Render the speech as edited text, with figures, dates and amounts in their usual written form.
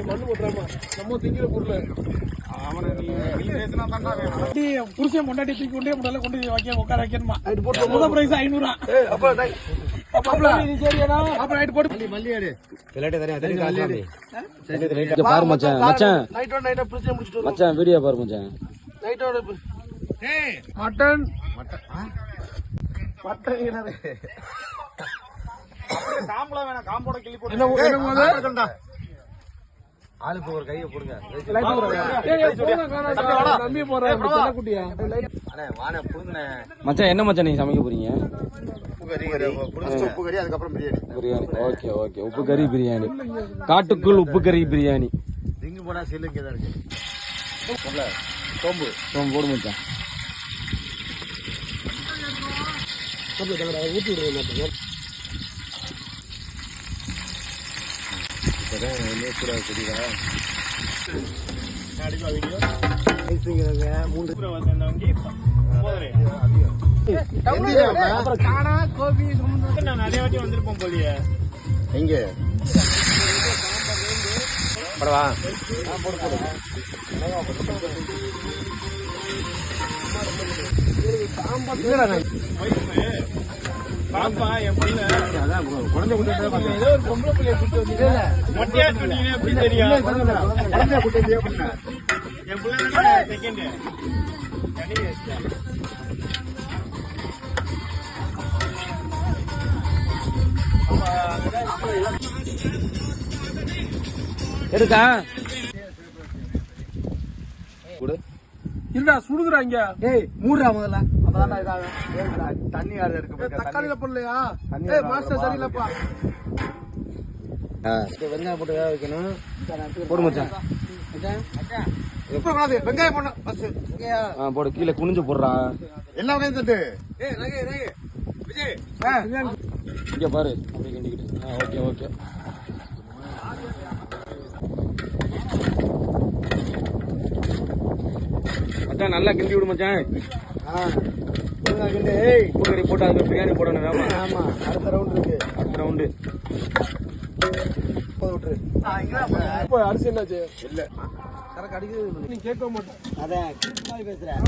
மண்ணு போட்டுறாமா நம்ம திங்கிற பொருள் புருஷன் கொண்டாடி தூக்கி கொண்டே முதல்ல கொண்டு வைக்க உட்கார வைக்கணுமா முதல் பிரைஸ் 500. பாரு மச்சான் மச்சான் வீடியோ பாரு மச்சான். மட்டன் ஆளுக்கு ஒரு கையை போடுங்க. மச்சான் என்ன மச்சான் நீங்க சமைக்க போறீங்க? பிரியாணி. Okay okay. உப்பு கறி பிரியாணி. காட்டுக்குள் உப்பு கறி பிரியாணி. சோம்பு போடு மச்சான். ஊற்றி விடுங்க. நிறைய வாட்டி வந்திருப்போம் போலியே. எங்க படவா பாப்பா என் பிள்ளை குழந்தை ஏதோ ஒரு பொம்பளை பிள்ளைய கூட்டு வந்து மொட்டையா சொன்னீங்கன்னா எப்படி தெரியும்? என் பிள்ளை செகண்ட் எடுக்கா இல்ல சுடுகுறாங்க. ஏய் மூடுறா முதல்ல. அப்பதான் இதாகும். தண்ணி யாரு இருக்கு? தக்காளியில போடலையா? ஏய் மாஸ்டர் சரியில்லப்பா. வெங்காயம் போட்டு வேக வைக்கணும். போடு மச்சான். வெங்காயம் போடணும். போடு கீழே குனிஞ்சு போடுறா. என்ன வெங்காயம் தட்டு? இங்க பாரு அப்படியே கிண்டிக்கிட்டு. Okay okay. மச்சான் நல்லா கிண்டி விடு மச்சான். உப்பு கறி போட்டு அதுக்கு பிரியாணி போடணும். வேமா. ஆமா அடுத்த ரவுண்ட் இருக்கு. அடுத்த ரவுண்டு அரிசி என்னாச்சு? இல்ல கரெக்ட் அடிக்குது. நீ கேட்க மாட்டேன். அதான் பேசுறேன்.